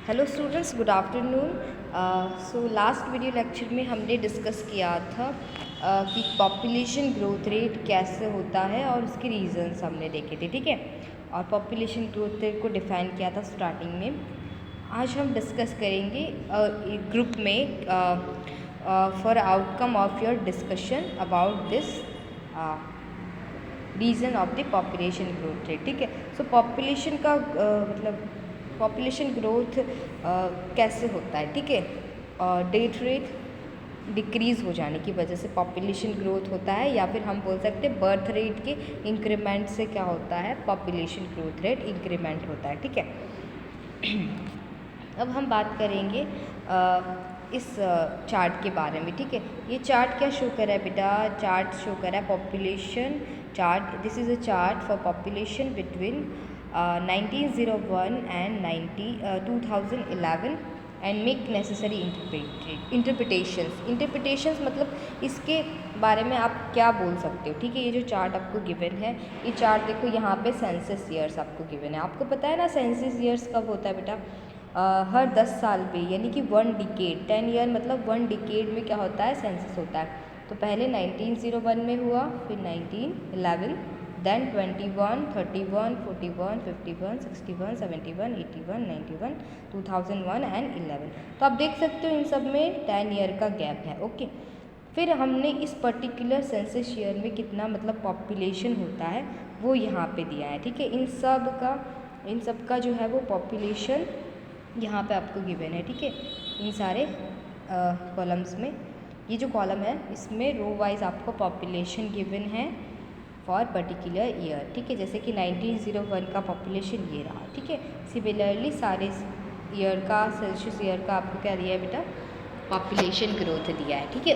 Hello students, good afternoon. So last video lecture में हमने discuss किया था कि पॉपुलेशन ग्रोथ रेट कैसे होता है और उसके रीजंस हमने देखे थे, ठीक है। और पॉपुलेशन ग्रोथ रेट को डिफाइन किया था स्टार्टिंग में। आज हम डिस्कस करेंगे ग्रुप में for outcome of your discussion about this reason of the population growth rate, ठीक है। सो पॉपुलेशन का मतलब पॉपुलेशन ग्रोथ कैसे होता है, ठीक है। डेथ रेट डिक्रीज़ हो जाने की वजह से पॉपुलेशन ग्रोथ होता है, या फिर हम बोल सकते हैं बर्थ रेट के इंक्रीमेंट से क्या होता है, पॉपुलेशन ग्रोथ रेट इंक्रीमेंट होता है, ठीक है। अब हम बात करेंगे इस चार्ट के बारे में, ठीक है। ये चार्ट क्या शो कर रहा है बेटा? चार्ट शो कर रहा है population chart. This is a chart for population between 1901 and 2011 and make necessary interpretations मतलब इसके बारे में आप क्या बोल सकते हो, ठीक है। ये जो चार्ट आपको गिवन है, ये चार्ट देखो, यहाँ पे सेंसस ईयर्स आपको गिवन है। आपको पता है ना सेंसस ईयर्स कब होता है बेटा? हर 10 साल पे, यानी कि 1 डिकेड, 10 ईयर मतलब 1 डिकेड में क्या होता है, सेंसस होता है। तो पहले 1901 में हुआ, फिर 1911, देन 21, 31, 41, 51, 61, 71, 81, 91, 2001 एंड 11। तो आप देख सकते हो इन सब में 10 ईयर का गैप है, ओके। फिर हमने इस पर्टिकुलर सेंसस ईयर में कितना मतलब पॉपुलेशन होता है वो यहाँ पे दिया है, ठीक है। इन सब का जो है वो पॉपुलेशन यहाँ पे आपको गिवन है, ठीक है। इन सारे कॉलम्स में, ये जो कॉलम है इसमें रो वाइज आपको पॉपुलेशन गिवन है फॉर पर्टिकुलर ईयर, ठीक है। जैसे कि 1901 का पॉपुलेशन ये रहा, ठीक है। सिमिलरली सारे ईयर का, सेल्सियस ईयर का आपको क्या दिया है बेटा? पॉपुलेशन ग्रोथ दिया है, ठीक है।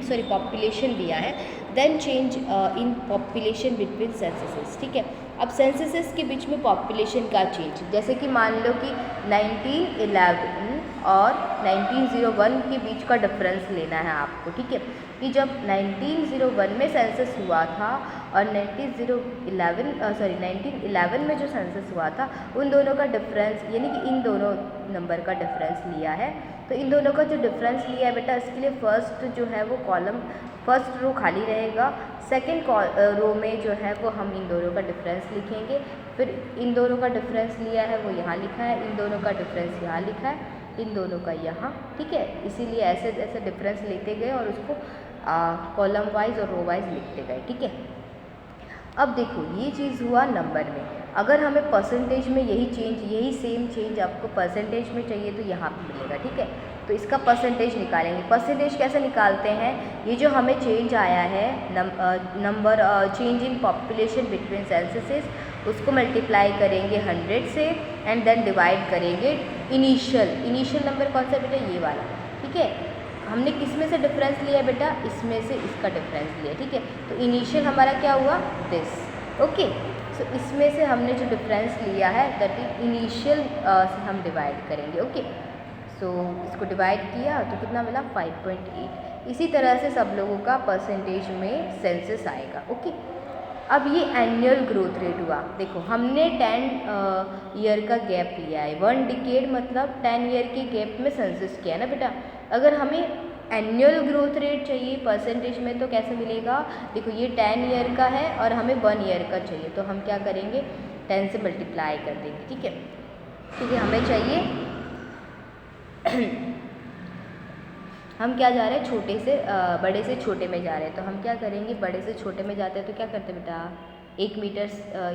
सॉरी, पॉपुलेशन दिया है। Then change in population between censuses, ठीक है। अब सेंससेस के बीच में पॉपुलेशन का चेंज, जैसे कि मान लो कि 1911 और 1901 के बीच का डिफरेंस लेना है आपको, ठीक है। कि जब 1901 में सेंसस हुआ था और 1911 में जो सेंसस हुआ था, उन दोनों का डिफरेंस, यानी कि इन दोनों नंबर का डिफरेंस लिया है। तो इन दोनों का जो डिफरेंस लिया है बेटा, इसके लिए फर्स्ट जो है वो कॉलम, फर्स्ट रो खाली रहेगा, सेकेंड रो में जो है वो हम इन दोनों का डिफरेंस लिखेंगे। फिर इन दोनों का डिफरेंस लिया है वो यहाँ लिखा है, इन दोनों का डिफरेंस यहाँ लिखा है, इन दोनों का यहाँ, ठीक है। इसीलिए ऐसे ऐसे डिफरेंस लेते गए और उसको कॉलम वाइज और रो वाइज लिखते गए, ठीक है। अब देखो ये चीज़ हुआ नंबर में। अगर हमें परसेंटेज में यही सेम चेंज आपको परसेंटेज में चाहिए तो यहाँ पे मिलेगा, ठीक है। तो इसका परसेंटेज निकालेंगे। परसेंटेज कैसे निकालते हैं? ये जो हमें चेंज आया है number change in population between censuses, उसको मल्टीप्लाई करेंगे 100 से एंड देन डिवाइड करेंगे इनिशियल नंबर कौन सा बेटा? ये वाला, ठीक है। हमने किस में से डिफरेंस लिया बेटा? इसमें से इसका डिफरेंस लिया, ठीक है। तो इनिशियल हमारा क्या हुआ? This, okay. सो इसमें से हमने जो डिफरेंस लिया है दैट इज इनिशियल से हम डिवाइड करेंगे, ओके। सो इसको डिवाइड किया तो कितना मिला? 5.8। इसी तरह से सब लोगों का परसेंटेज में सेंसस आएगा, ओके। अब ये एनुअल ग्रोथ रेट हुआ। देखो हमने 10 ईयर का गैप लिया है, 1 डिकेड मतलब 10 ईयर के गैप में सेंसस किया है ना बेटा। अगर हमें एनुअल ग्रोथ रेट चाहिए परसेंटेज में तो कैसे मिलेगा? देखो ये 10 ईयर का है और हमें 1 ईयर का चाहिए, तो हम क्या करेंगे? 10 से मल्टीप्लाई कर देंगे, ठीक है। ठीक है, हमें चाहिए हम क्या जा रहे हैं? छोटे से बड़े से छोटे में जा रहे हैं, तो हम क्या करेंगे? बड़े से छोटे में जाते हैं तो क्या करते हैं बेटा? 1 मीटर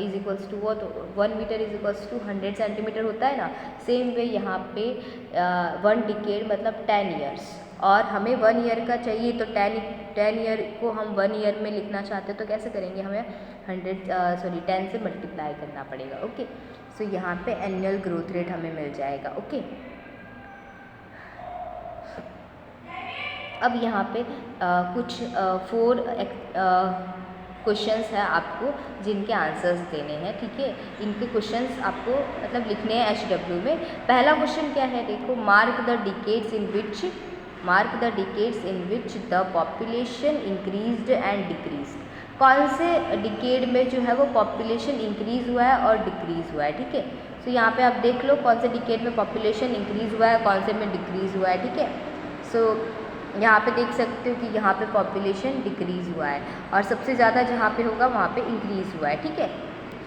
इज इक्वल्स टू वो, तो 1 metre is equals to 100 centimetre होता है ना। सेम वे यहाँ पे 1 डिकेड मतलब 10 ईयर्स, और हमें 1 ईयर का चाहिए, तो 10 ईयर को हम 1 ईयर में लिखना चाहते हैं तो कैसे करेंगे? हमें 10 से मल्टीप्लाई करना पड़ेगा, ओके। सो यहाँ पे एनुअल ग्रोथ रेट हमें मिल जाएगा, ओके। अब यहाँ पे कुछ 4 क्वेश्चंस हैं आपको जिनके आंसर्स देने हैं, ठीक है। इनके क्वेश्चंस आपको मतलब लिखने हैं HW में। पहला क्वेश्चन क्या है? देखो, mark the decades in which the population increased and decreased. कौन से डिकेड में जो है वो पॉपुलेशन इंक्रीज हुआ है और डिक्रीज हुआ है, ठीक है। तो यहाँ पे आप देख लो कौन से डिकेड में पॉपुलेशन इंक्रीज़ हुआ है, कौन से में डिक्रीज़ हुआ है, ठीक है। सो यहाँ पे देख सकते हो कि यहाँ पे पॉपुलेशन डिक्रीज़ हुआ है और सबसे ज़्यादा जहाँ पे होगा वहाँ पे इंक्रीज़ हुआ है, ठीक है।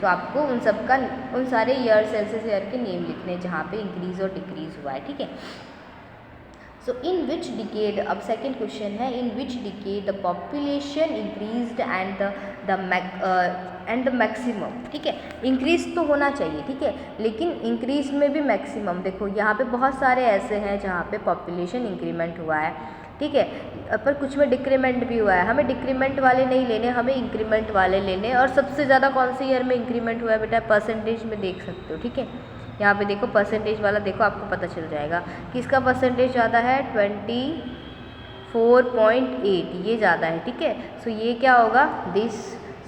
तो आपको उन सब का उन सारे ईयर सेंसस ईयर के नेम लिखने हैं जहाँ पे इंक्रीज़ और डिक्रीज़ हुआ है, ठीक है। सो इन विच डिकेड, अब सेकेंड क्वेश्चन है, in which decade the population increased and the maximum, ठीक है। इंक्रीज तो होना चाहिए, ठीक है, लेकिन इंक्रीज में भी मैक्सिमम, देखो यहाँ पे बहुत सारे ऐसे हैं जहाँ पे पॉपुलेशन इंक्रीमेंट हुआ है, ठीक है, पर कुछ में डिक्रीमेंट भी हुआ है। हमें डिक्रीमेंट वाले नहीं लेने, हमें इंक्रीमेंट वाले लेने। और सबसे ज़्यादा कौन से ईयर में इंक्रीमेंट हुआ है बेटा, परसेंटेज में देख सकते हो, ठीक है। यहाँ पे देखो परसेंटेज वाला, देखो आपको पता चल जाएगा किसका परसेंटेज ज़्यादा है, 24.8, ये ज़्यादा है, ठीक है। सो ये क्या होगा, दिस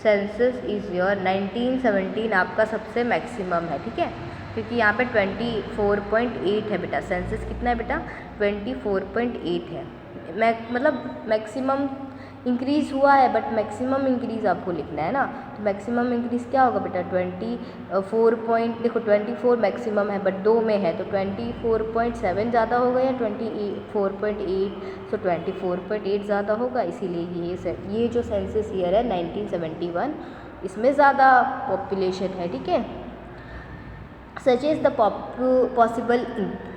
सेंसस इज़ योर 1917 आपका सबसे मैक्सिमम है, ठीक है, क्योंकि यहाँ पे 24.8 है बेटा। सेंसस कितना है बेटा, 24.8 है। मतलब मैक्सिमम इंक्रीज़ हुआ है, बट मैक्सिमम इंक्रीज़ आपको लिखना है ना। तो मैक्सिमम इंक्रीज़ क्या होगा बेटा, 24 मैक्सिमम है, बट 2 में है तो 24.7 ज़्यादा होगा या 24.8, सो 24.8 ज़्यादा होगा। इसीलिए ये जो सेंसस ईयर है 1971, इसमें ज़्यादा पॉपुलेशन है, ठीक है। Suggest the possible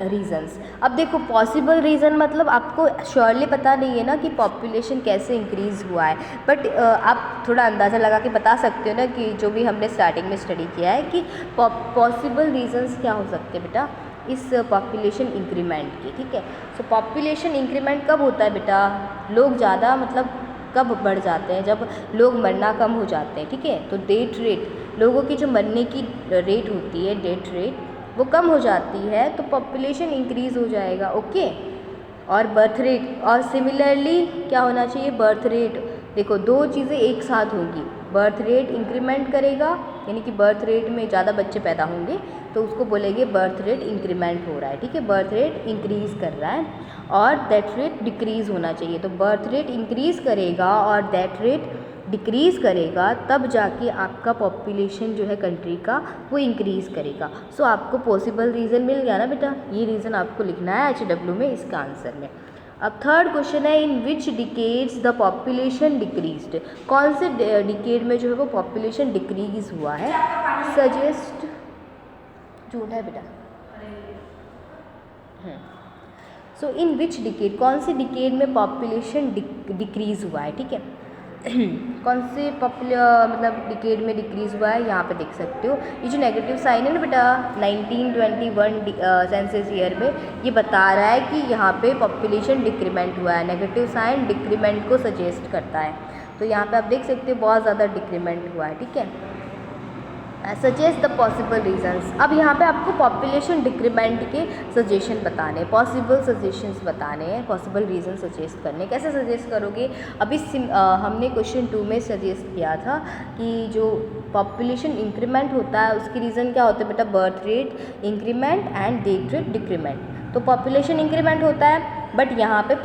reasons. अब देखो पॉसिबल रीज़न मतलब आपको श्योरली पता नहीं है ना कि पॉपुलेशन कैसे इंक्रीज़ हुआ है, बट आप थोड़ा अंदाज़ा लगा के बता सकते हो ना कि जो भी हमने स्टार्टिंग में स्टडी किया है कि पॉसिबल रीजन्स क्या हो सकते हैं बेटा इस पॉपुलेशन इंक्रीमेंट के, ठीक है। सो पॉपुलेशन इंक्रीमेंट कब होता है बेटा, लोग ज़्यादा मतलब कब बढ़ जाते हैं, जब लोग मरना कम हो जाते हैं, ठीक है। तो डेथ रेट, लोगों की जो मरने की रेट होती है, डेथ रेट, वो कम हो जाती है तो पॉपुलेशन इंक्रीज़ हो जाएगा, ओके। और बर्थ रेट, और सिमिलरली क्या होना चाहिए, बर्थ रेट, देखो दो चीज़ें एक साथ होंगी, बर्थ रेट इंक्रीमेंट करेगा, यानी कि बर्थ रेट में ज़्यादा बच्चे पैदा होंगे तो उसको बोलेंगे बर्थ रेट इंक्रीमेंट हो रहा है, ठीक है, बर्थ रेट इंक्रीज़ कर रहा है, और डेथ रेट डिक्रीज़ होना चाहिए। तो बर्थ रेट इंक्रीज़ करेगा और डेथ रेट डिक्रीज़ करेगा, तब जाके आपका पॉपुलेशन जो है कंट्री का वो इंक्रीज़ करेगा। सो आपको पॉसिबल रीज़न मिल गया ना बेटा, ये रीज़न आपको लिखना है HW में इसका आंसर में। अब थर्ड क्वेश्चन है, in which decades the population decreased, कौन से डिकेड में जो है वो पॉपुलेशन डिक्रीज़ हुआ है, सजेस्ट, झूठ है बेटा। सो इन विच डिकेड, कौन से डिकेड में पॉपुलेशन डिक्रीज़ हुआ है, ठीक है। कौन से मतलब डिकेड में डिक्रीज़ हुआ है, यहाँ पे देख सकते हो, ये जो नेगेटिव साइन है ना बेटा 1921 सेंसस ईयर में, ये बता रहा है कि यहाँ पे पॉपुलेशन डिक्रीमेंट हुआ है। नेगेटिव साइन डिक्रीमेंट को सजेस्ट करता है, तो यहाँ पे आप देख सकते हो बहुत ज़्यादा डिक्रीमेंट हुआ है, ठीक है। सजेस्ट द पॉसिबल रीजंस, अब यहाँ पे आपको पॉपुलेशन डिक्रीमेंट के सजेशन बताने, पॉसिबल सजेशंस बताने हैं, पॉसिबल रीज़न सजेस्ट करने। कैसे सजेस्ट करोगे, अभी हमने क्वेश्चन 2 में सजेस्ट किया था कि जो पॉपुलेशन इंक्रीमेंट होता है उसकी रीज़न क्या होता है बेटा, birth rate increment and death rate decrement. तो पॉपुलेशन इंक्रीमेंट होता है, बट यहाँ पे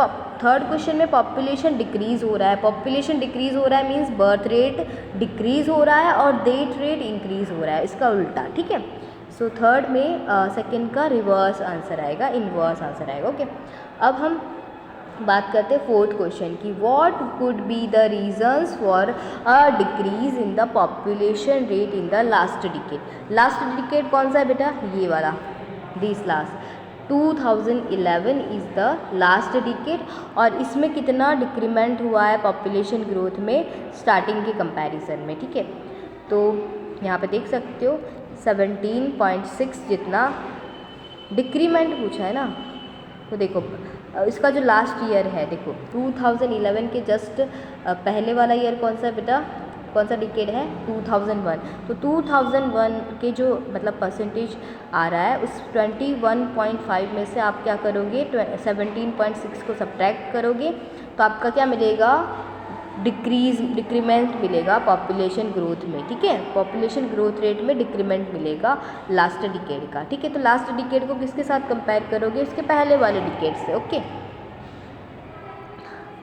थर्ड क्वेश्चन में पॉपुलेशन डिक्रीज़ हो रहा है। पॉपुलेशन डिक्रीज़ हो रहा है मीन्स बर्थ रेट डिक्रीज़ हो रहा है और डेथ रेट इंक्रीज़ हो रहा है, इसका उल्टा, ठीक है। सो थर्ड में सेकंड का रिवर्स आंसर आएगा, इनवर्स आंसर आएगा, ओके। अब हम बात करते हैं फोर्थ क्वेश्चन की, what could be the reasons for a decrease in the population rate in the last decade. Last decade कौन सा है बेटा, ये वाला, this last 2011 is the last decade, और इसमें कितना डिक्रीमेंट हुआ है पॉपुलेशन ग्रोथ में स्टार्टिंग के कंपैरिजन में, ठीक है। तो यहाँ पे देख सकते हो 17.6 जितना डिक्रीमेंट पूछा है ना। तो देखो इसका जो लास्ट ईयर है, देखो 2011 के जस्ट पहले वाला ईयर कौन सा बेटा, कौन सा डिकेड है, 2001। तो 2001 के जो मतलब परसेंटेज आ रहा है उस 21.5 में से आप क्या करोगे, 17.6 को सब्ट्रैक्ट करोगे तो आपका क्या मिलेगा, डिक्रीमेंट मिलेगा पॉपुलेशन ग्रोथ में, ठीक है। पॉपुलेशन ग्रोथ रेट में डिक्रीमेंट मिलेगा लास्ट डिकेड का, ठीक है। तो लास्ट डिकेड को किसके साथ कंपेयर करोगे, उसके पहले वाले डिकेड से, ओके।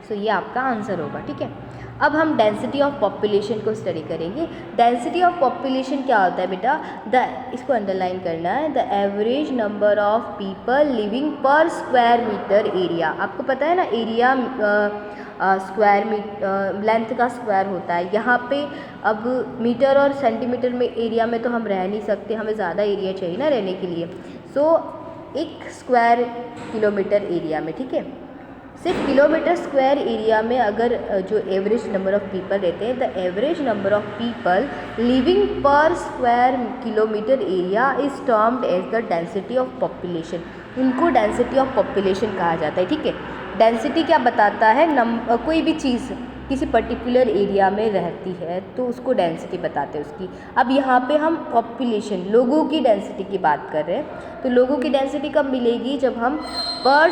सो ये आपका आंसर होगा, ठीक है। अब हम डेंसिटी ऑफ पॉपुलेशन को स्टडी करेंगे। डेंसिटी ऑफ पॉपुलेशन क्या होता है बेटा, इसको अंडरलाइन करना है, the average number of people living per square metre area. आपको पता है ना, एरिया स्क्वायर लेंथ का स्क्वायर होता है। यहाँ पे अब मीटर और सेंटीमीटर में एरिया में तो हम रह नहीं सकते, हमें ज़्यादा एरिया चाहिए ना रहने के लिए। सो एक स्क्वायर किलोमीटर एरिया में, ठीक है, सिर्फ किलोमीटर स्क्वायर एरिया में अगर जो एवरेज नंबर ऑफ पीपल रहते हैं, the average number of people living per square kilometre area is termed as the density of population. इनको डेंसिटी ऑफ पॉपुलेशन कहा जाता है, ठीक है। डेंसिटी क्या बताता है, कोई भी चीज़ किसी पर्टिकुलर एरिया में रहती है तो उसको डेंसिटी बताते हैं उसकी। अब यहाँ पे हम पॉपुलेशन, लोगों की डेंसिटी की बात कर रहे हैं, तो लोगों की डेंसिटी कब मिलेगी, जब हम पर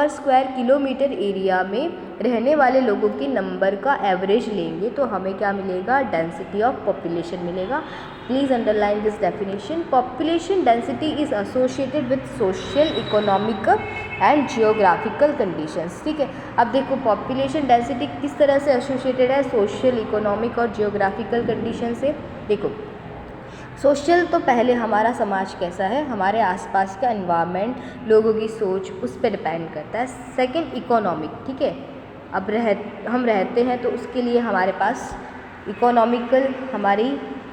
स्क्वायर किलोमीटर एरिया में रहने वाले लोगों के नंबर का एवरेज लेंगे तो हमें क्या मिलेगा, डेंसिटी ऑफ पॉपुलेशन मिलेगा। Please underline this definition. Population density is associated with social, economic and geographical conditions, ठीक है। अब देखो पॉपुलेशन डेंसिटी किस तरह से एसोसिएटेड है, सोशल, इकोनॉमिक और जियोग्राफिकल कंडीशन से। देखो सोशल तो पहले हमारा समाज कैसा है, हमारे आसपास का एनवायरनमेंट, लोगों की सोच, उस पर डिपेंड करता है। सेकंड इकोनॉमिक, ठीक है, अब हम रहते हैं तो उसके लिए हमारे पास इकोनॉमिकल हमारी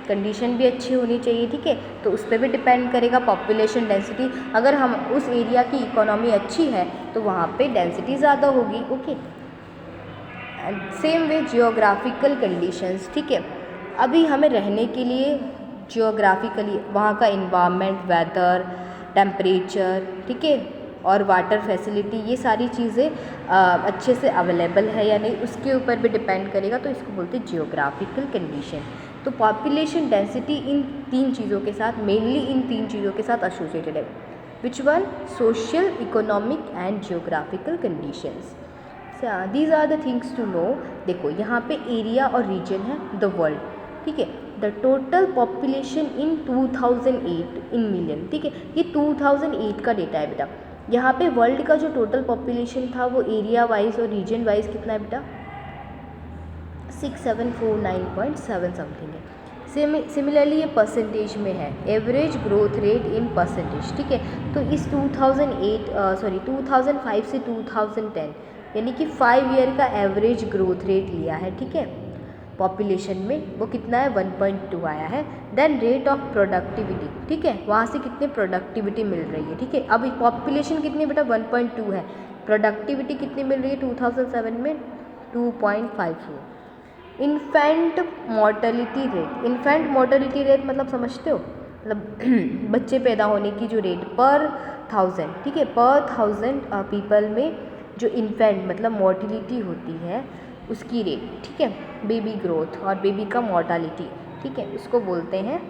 कंडीशन भी अच्छी होनी चाहिए, ठीक है, तो उस पर भी डिपेंड करेगा पॉपुलेशन डेंसिटी। अगर हम उस एरिया की इकोनॉमी अच्छी है तो वहाँ पे डेंसिटी ज़्यादा होगी, okay. Same way geographical conditions, ठीक है। अभी हमें रहने के लिए जियोग्राफिकली वहाँ का इन्वायरमेंट, वेदर, टेम्परेचर, ठीक है, और वाटर फैसिलिटी, ये सारी चीज़ें अच्छे से अवेलेबल है या नहीं, उसके ऊपर भी डिपेंड करेगा, तो इसको बोलते हैं जियोग्राफिकल कंडीशन। तो पॉपुलेशन डेंसिटी इन तीन चीज़ों के साथ, मेनली इन तीन चीज़ों के साथ एसोसिएटेड है। Which one, social, economic and geographical conditions. These are the things to know. देखो यहाँ पे एरिया और रीजन है, द वर्ल्ड, ठीक है, the total population in 2008 in million, ठीक है, ये 2008 का डेटा है बेटा। यहाँ पे वर्ल्ड का जो टोटल पॉपुलेशन था वो एरिया वाइज और रीजन वाइज कितना है बेटा, 6749.7 समथिंग है। सिमिलरली ये परसेंटेज में है, average growth rate in percentage, ठीक है। तो इस 2005 से 2010 यानी कि 5 ईयर का एवरेज ग्रोथ रेट लिया है, ठीक है, पॉपुलेशन में वो कितना है, 1.2 आया है। देन रेट ऑफ प्रोडक्टिविटी, ठीक है, वहाँ से कितनी प्रोडक्टिविटी मिल रही है, ठीक है। अब पॉपुलेशन कितनी बेटा, 1.2 है, प्रोडक्टिविटी कितनी मिल रही है 2007 में, 2.54। Infant mortality rate, infant mortality rate मतलब समझते हो, मतलब बच्चे पैदा होने की जो रेट पर 1000, ठीक है, पर 1000 पीपल में जो इन्फेंट मतलब मोर्टिलिटी होती है उसकी रेट, ठीक है, बेबी ग्रोथ और बेबी का मोर्टालिटी, ठीक है, उसको बोलते हैं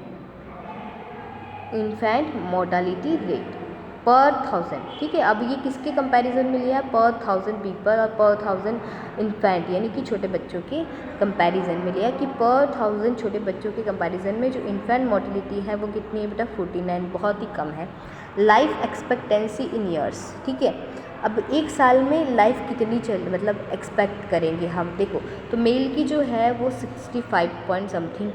इन्फेंट मोर्टालिटी रेट पर 1000, ठीक है। अब ये किसके कंपैरिजन में लिया है, पर 1000 पीपल और पर 1000 इन्फेंट यानी कि छोटे बच्चों के कंपैरिजन में लिया कि पर 1000 छोटे बच्चों के कंपैरिजन में जो इन्फेंट मोर्टिलिटी है वो कितनी है बेटा, 49, बहुत ही कम है। लाइफ एक्सपेक्टेंसी इन ईयर्स, ठीक है, अब एक साल में लाइफ कितनी मतलब एक्सपेक्ट करेंगे हम, देखो तो मेल की जो है वो 65 पॉइंट समथिंग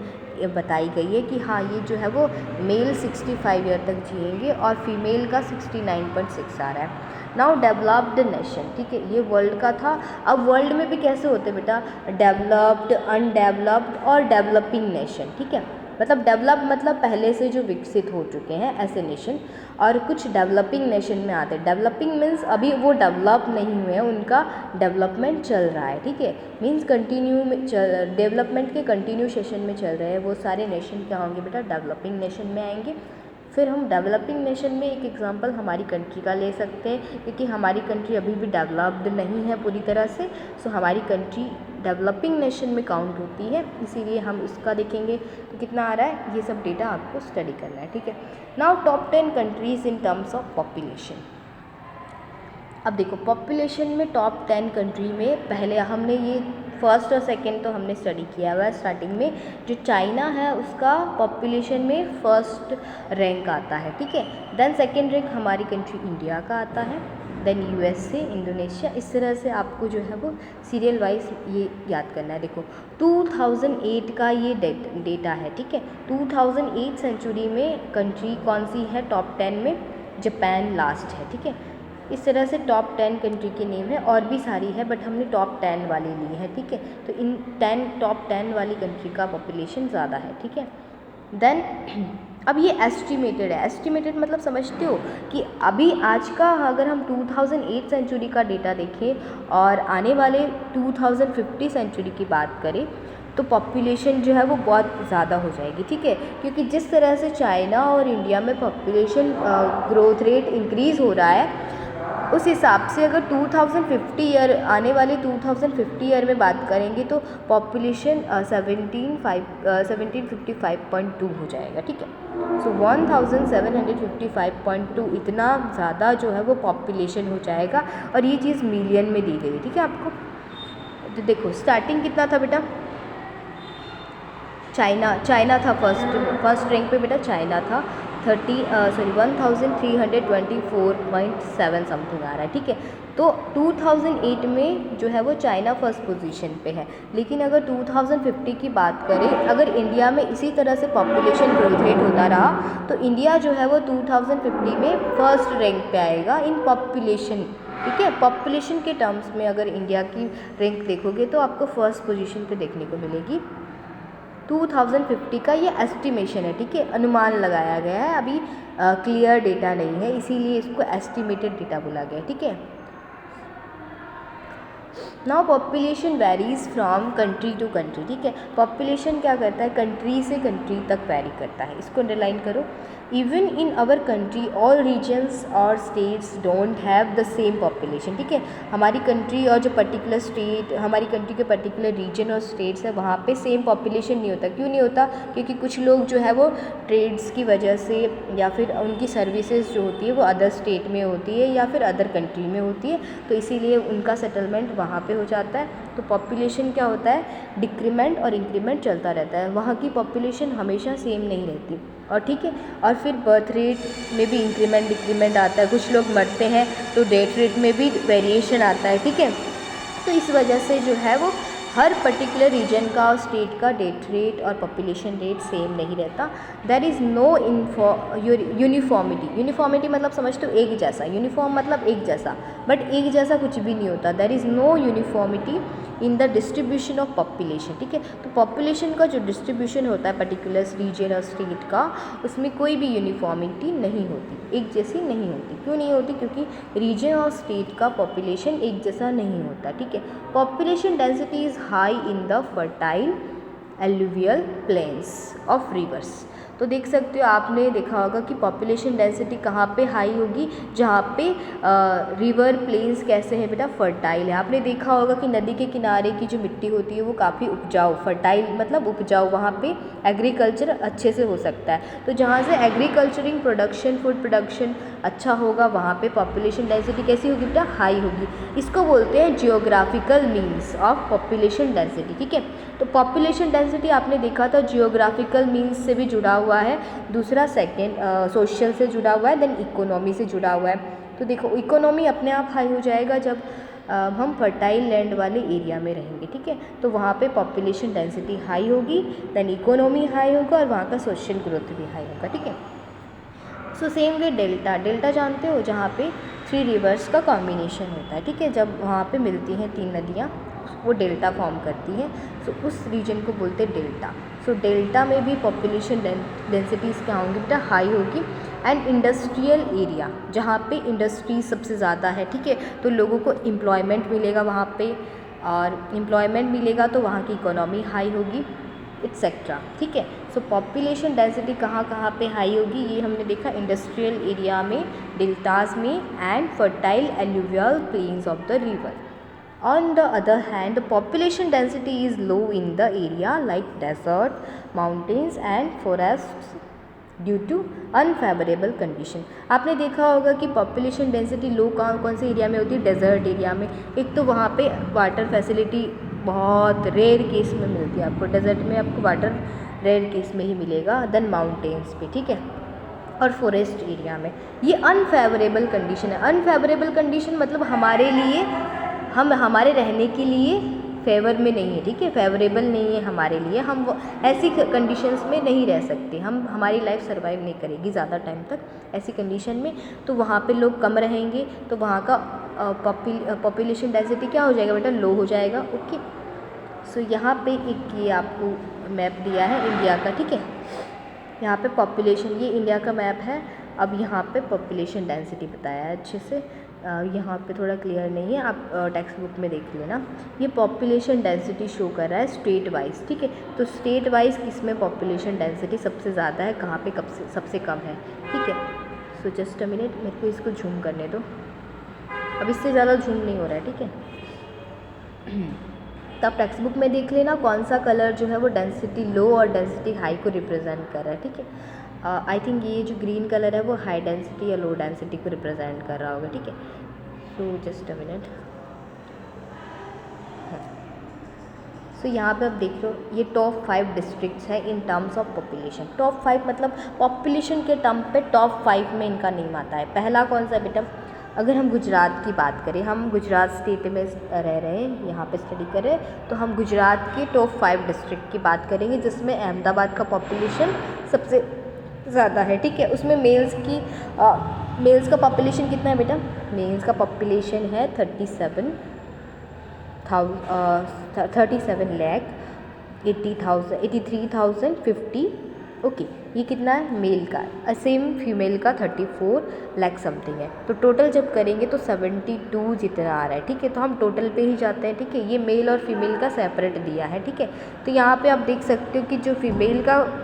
बताई गई है कि हाँ ये जो है वो मेल 65 ईयर तक जिएंगे और फीमेल का 69.6 आ रहा है। नाउ डेवलप्ड नेशन, ठीक है, ये वर्ल्ड का था। अब वर्ल्ड में भी कैसे होते हैं बेटा, डेवलप्ड, अनडेवलप्ड और डेवलपिंग नेशन, ठीक है, मतलब डेवलप मतलब पहले से जो विकसित हो चुके हैं ऐसे नेशन, और कुछ डेवलपिंग नेशन में आते हैं। डेवलपिंग मीन्स अभी वो डेवलप नहीं हुए हैं, उनका डेवलपमेंट चल रहा है, ठीक है, मीन्स कंटिन्यू में डेवलपमेंट के कंटिन्यू सेशन में चल रहे हैं वो सारे नेशन क्या होंगे बेटा, डेवलपिंग नेशन में आएंगे। फिर हम डेवलपिंग नेशन में एक एग्जांपल हमारी कंट्री का ले सकते हैं, क्योंकि हमारी कंट्री अभी भी डेवलप्ड नहीं है पूरी तरह से, सो हमारी कंट्री डेवलपिंग नेशन में काउंट होती है, इसीलिए हम इसका देखेंगे तो कितना आ रहा है, ये सब डेटा आपको स्टडी करना है, ठीक है। Now top 10 countries in terms of population. अब देखो पॉपुलेशन में टॉप 10 कंट्री में पहले हमने ये फर्स्ट और सेकंड तो हमने स्टडी किया हुआ है स्टार्टिंग में। जो चाइना है उसका पॉपुलेशन में फर्स्ट रैंक आता है, ठीक है। देन सेकंड रैंक हमारी कंट्री इंडिया का आता है। Then USA, Indonesia. इस तरह से आपको जो है वो सीरियल वाइज ये याद करना है। देखो 2008 का ये डेटा है, ठीक है। 2008 सेंचुरी में कंट्री कौन सी है टॉप 10 में? जापान लास्ट है, ठीक है। इस तरह से टॉप 10 कंट्री की नेम है, और भी सारी है बट हमने टॉप 10 वाली ली है, ठीक है। तो इन टॉप 10 वाली कंट्री का पॉपुलेशन ज़्यादा है, ठीक है। देन अब ये एस्टिमेटेड है। एस्टिमेटेड मतलब समझते हो कि अभी आज का अगर हम 2008 सेंचुरी का डेटा देखें और आने वाले 2050 सेंचुरी की बात करें तो पॉपुलेशन जो है वो बहुत ज़्यादा हो जाएगी, ठीक है। क्योंकि जिस तरह से चाइना और इंडिया में पॉपुलेशन ग्रोथ रेट इंक्रीज़ हो रहा है, उस हिसाब से अगर 2050 ईयर आने वाले 2050 ईयर में बात करेंगे तो पॉपुलेशन 1755.2 हो जाएगा, ठीक है। सो 1755.2 इतना ज़्यादा जो है वो पॉपुलेशन हो जाएगा, और ये चीज़ मिलियन में दी गई, ठीक है आपको। तो देखो स्टार्टिंग कितना था बेटा? चाइना था फर्स्ट रैंक पे बेटा, चाइना था 1324.7 समथिंग आ रहा है, ठीक है। तो 2008 में जो है वो चाइना फर्स्ट पोजीशन पे है। लेकिन अगर 2050 की बात करें, अगर इंडिया में इसी तरह से पॉपुलेशन ग्रोथ रेट होता रहा तो इंडिया जो है वो 2050 में फर्स्ट रैंक पे आएगा इन पॉपुलेशन, ठीक है। पॉपुलेशन के टर्म्स में अगर इंडिया की रैंक देखोगे तो आपको फर्स्ट पोजीशन पे देखने को मिलेगी। 2050 का ये एस्टिमेशन है, ठीक है, अनुमान लगाया गया है, अभी क्लियर डेटा नहीं है, इसीलिए इसको एस्टिमेटेड डेटा बोला गया है, ठीक है। Now population varies from country to country, ठीक है। पॉपुलेशन क्या करता है? कंट्री से कंट्री तक वेरी करता है। इसको अंडरलाइन करो। Even in our country all regions और states don't have the same population, ठीक है। हमारी कंट्री और जो पर्टिकुलर स्टेट, हमारी कंट्री के पर्टिकुलर रीजन और स्टेट्स है, वहाँ पे सेम पॉपुलेशन नहीं होता। क्यों नहीं होता? क्योंकि कुछ लोग जो है वो ट्रेड्स की वजह से या फिर उनकी सर्विसेज जो होती है वो अदर स्टेट में होती है या फिर अदर कंट्री में होती है, तो इसीलिए उनका सेटलमेंट वहाँ पे हो जाता है। तो पॉपुलेशन क्या होता है? डिक्रीमेंट और इंक्रीमेंट चलता रहता है। वहाँ की पॉपुलेशन हमेशा सेम नहीं रहती, और ठीक है। और फिर बर्थ रेट में भी इंक्रीमेंट डिक्रीमेंट आता है। कुछ लोग मरते हैं तो डेथ रेट में भी वेरिएशन आता है, ठीक है। तो इस वजह से जो है वो हर पर्टिकुलर रीजन का और स्टेट का डेथ रेट और पॉपुलेशन रेट सेम नहीं रहता। There is no uniformity. Uniformity मतलब समझते हो एक जैसा, यूनिफॉर्म मतलब एक जैसा, बट एक जैसा कुछ भी नहीं होता। There is no uniformity in the distribution of population, ठीक है। तो पॉपुलेशन का जो डिस्ट्रीब्यूशन होता है पर्टिकुलर रीजन और स्टेट का, उसमें कोई भी यूनिफॉर्मिटी नहीं होती, एक जैसी नहीं होती। क्यों नहीं होती? क्योंकि रीजन और स्टेट का पॉपुलेशन एक जैसा नहीं होता, ठीक है। Population density is high in the fertile alluvial plains of rivers. तो देख सकते हो, आपने देखा होगा कि पॉपुलेशन डेंसिटी कहाँ पे हाई होगी? जहाँ पे रिवर प्लेन्स कैसे हैं बेटा? फर्टाइल है। आपने देखा होगा कि नदी के किनारे की जो मिट्टी होती है वो काफ़ी उपजाऊ, फर्टाइल मतलब उपजाऊ, वहाँ पे एग्रीकल्चर अच्छे से हो सकता है। तो जहाँ से एग्रीकल्चरिंग प्रोडक्शन, फूड प्रोडक्शन अच्छा होगा, वहाँ पे पॉपुलेशन डेंसिटी कैसी होगी बेटा? हाई होगी। इसको बोलते हैं geographical means of population density, ठीक है। तो पॉपुलेशन डेंसिटी आपने देखा था जियोग्राफिकल मीन्स से भी जुड़ा हुआ है, दूसरा सेकेंड सोशल से जुड़ा हुआ है, देन इकोनॉमी से जुड़ा हुआ है। तो देखो इकोनॉमी अपने आप हाई हो जाएगा जब हम फर्टाइल लैंड वाले एरिया में रहेंगे, ठीक है। तो वहाँ पे पॉपुलेशन डेंसिटी हाई होगी, देन इकोनॉमी हाई होगा और वहाँ का सोशल ग्रोथ भी हाई होगा, ठीक है। सो सेम वे डेल्टा जानते हो, जहाँ पे 3 रिवर्स का कॉम्बिनेशन होता है, ठीक है। जब वहाँ पे मिलती हैं 3 नदियाँ वो डेल्टा फॉर्म करती हैं, सो उस रीजन को बोलते हैं डेल्टा। सो डेल्टा में भी पॉपुलेशन डेंसिटीज़ क्या होंगी बेटा? हाई होगी। एंड इंडस्ट्रियल एरिया, जहाँ पे इंडस्ट्री सबसे ज़्यादा है, ठीक है, तो लोगों को एम्प्लॉयमेंट मिलेगा वहाँ पे, और एम्प्लॉयमेंट मिलेगा तो वहाँ की इकोनॉमी हाई होगी, एक्सेट्रा, ठीक है। सो पॉपुलेशन डेंसिटी कहाँ कहाँ पे हाई होगी ये हमने देखा, इंडस्ट्रियल एरिया में, डेल्टाज में, and fertile alluvial plains of the river. On the other hand, the population density is low in the area like desert, mountains and forests due to unfavorable condition। आपने देखा होगा कि population density लो कौन से area में होती है? Desert area में। एक तो वहाँ पे वाटर फैसिलिटी बहुत रेयर केस में मिलती है आपको, डेजर्ट में आपको वाटर रेयर केस में ही मिलेगा, देन माउंटेन्स पे, ठीक है। और फॉरेस्ट एरिया में। ये अनफेवरेबल कंडीशन है। अनफेवरेबल कंडीशन मतलब हमारे लिए, हम हमारे रहने के लिए फेवर में नहीं है, ठीक है, फेवरेबल नहीं है हमारे लिए। हम ऐसी कंडीशंस में नहीं रह सकते, हम हमारी लाइफ सर्वाइव नहीं करेगी ज़्यादा टाइम तक ऐसी कंडीशन में। तो वहाँ पे लोग कम रहेंगे, तो वहाँ का पॉपुलेशन डेंसिटी क्या हो जाएगा बेटा, लो हो जाएगा। ओके, सो यहाँ पे एक ये आपको मैप दिया है इंडिया का, ठीक है। यहाँ पे पॉपुलेशन, ये इंडिया का मैप है। अब यहाँ पे पॉपुलेशन डेंसिटी बताया है अच्छे से। यहाँ पे थोड़ा क्लियर नहीं है, आप टेक्स्ट बुक में देख लेना। ये पॉपुलेशन डेंसिटी शो कर रहा है स्टेट वाइज, ठीक है। तो स्टेट वाइज किस में पॉपुलेशन डेंसिटी सबसे ज़्यादा है, कहाँ पे कब से सबसे कम है, ठीक है। सो जस्ट अ मिनट, मेरे को इसको झूम करने दो। अब इससे ज़्यादा झूम नहीं हो रहा है, ठीक है। तो आप टेक्स्ट बुक में देख लेना कौन सा कलर जो है वो डेंसिटी लो और डेंसिटी हाई को रिप्रेजेंट कर रहा है, ठीक है। आई थिंक ये जो ग्रीन कलर है वो हाई डेंसिटी या लो डेंसिटी को रिप्रेजेंट कर रहा होगा, ठीक है। So just a minute. सो यहाँ पे आप देख लो, ये टॉप 5 डिस्ट्रिक्ट्स है इन टर्म्स ऑफ पॉपुलेशन। टॉप 5 मतलब पॉपुलेशन के टर्म पे टॉप 5 में इनका नेम आता है। पहला कौन सा बेटा, अगर हम गुजरात की बात करें, हम गुजरात स्टेट में रह रहे हैं, यहाँ पे स्टडी कर रहे हैं, तो हम गुजरात के टॉप 5 डिस्ट्रिक्ट की बात करेंगे, जिसमें अहमदाबाद का पॉपुलेशन सबसे ज़्यादा है, ठीक है। उसमें मेल्स का पॉपुलेशन कितना है बेटा, मेल्स का पॉपुलेशन है 37 लाख 83,050। ओके, ये कितना है मेल का, सेम फीमेल का 34 लाख समथिंग है। तो टोटल जब करेंगे तो 72 जितना आ रहा है, ठीक है। तो हम टोटल पे ही जाते हैं, ठीक है। ये मेल और फीमेल का सेपरेट दिया है, ठीक है। तो यहाँ पे आप देख सकते हो कि जो फीमेल का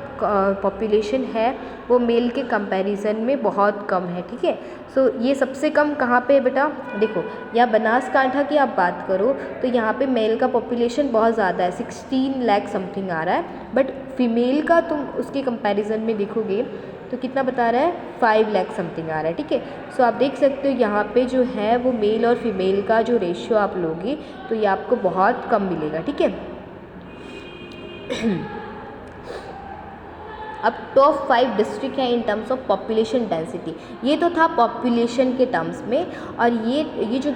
पॉपुलेशन है वो मेल के कंपैरिजन में बहुत कम है, ठीक है। सो ये सबसे कम कहाँ पे है बेटा, देखो यहाँ बनासकांठा की आप बात करो तो यहाँ पे मेल का पॉपुलेशन बहुत ज़्यादा है, 16 लाख समथिंग आ रहा है। बट फीमेल का तुम उसके कंपैरिजन में देखोगे तो कितना बता रहा है, 5 लाख समथिंग आ रहा है, ठीक है। सो आप देख सकते हो यहाँ पे जो है वो मेल और फीमेल का जो रेशियो आप लोगे तो ये आपको बहुत कम मिलेगा, ठीक है। अब टॉप 5 डिस्ट्रिक्ट हैं इन टर्म्स ऑफ पॉपुलेशन डेंसिटी। ये तो था पॉपुलेशन के टर्म्स में, और ये जो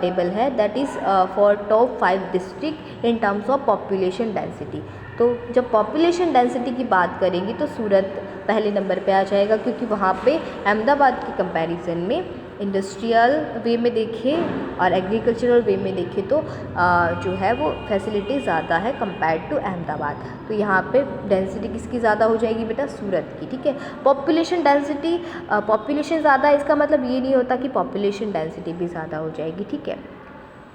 टेबल है that is for top 5 district in terms of population density. तो जब पॉपुलेशन डेंसिटी की बात करेंगे तो सूरत पहले नंबर पे आ जाएगा, क्योंकि वहाँ पे अहमदाबाद के कंपैरिजन में इंडस्ट्रियल वे में देखें और एग्रीकल्चरल वे में देखें तो जो है वो फैसिलिटी ज़्यादा है कंपेयर्ड टू अहमदाबाद। तो यहाँ पे डेंसिटी किसकी ज़्यादा हो जाएगी बेटा, सूरत की, ठीक है। पॉपुलेशन डेंसिटी, पॉपुलेशन ज़्यादा इसका मतलब ये नहीं होता कि पॉपुलेशन डेंसिटी भी ज़्यादा हो जाएगी, ठीक है।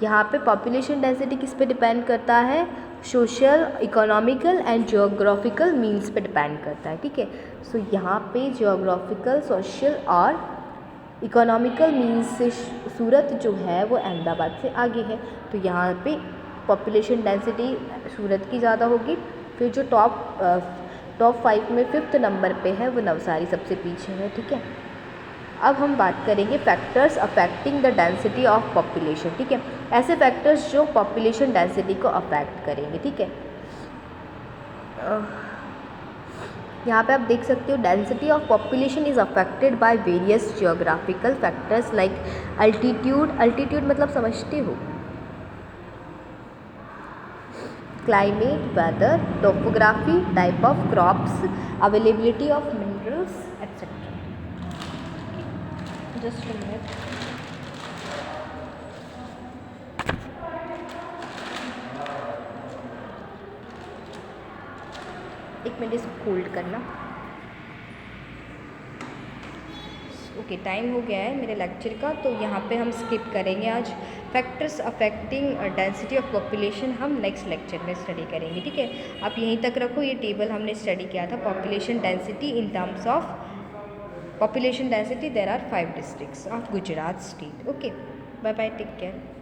यहाँ पे पॉपुलेशन डेंसिटी किस पे डिपेंड करता है, social, economical and geographical means पे डिपेंड करता है, ठीक है। सो यहाँ पे जियोग्राफिकल, सोशल और इकोनॉमिकल मीन्स से सूरत जो है वो अहमदाबाद से आगे है। तो यहाँ पे पॉपुलेशन डेंसिटी सूरत की ज़्यादा होगी। फिर जो टॉप 5 में 5th नंबर पे है वो नवसारी सबसे पीछे है, ठीक है। अब हम बात करेंगे factors affecting the density of population, ठीक है। ऐसे फैक्टर्स जो पॉपुलेशन डेंसिटी को अफेक्ट करेंगे, ठीक है। यहाँ पे आप देख सकते हो density of population is affected by various geographical factors like altitude. Altitude मतलब समझते हो, climate, weather, topography, type of crops, availability of minerals etcetera. Just a minute. एक मिनट इसको होल्ड करना। ओके, टाइम हो गया है मेरे लेक्चर का, तो यहाँ पे हम स्किप करेंगे आज। Factors affecting density of population हम नेक्स्ट लेक्चर में स्टडी करेंगे, ठीक है। आप यहीं तक रखो, ये टेबल हमने स्टडी किया था, population density in terms of population density there are 5 districts of Gujarat state. Okay, bye bye, take care.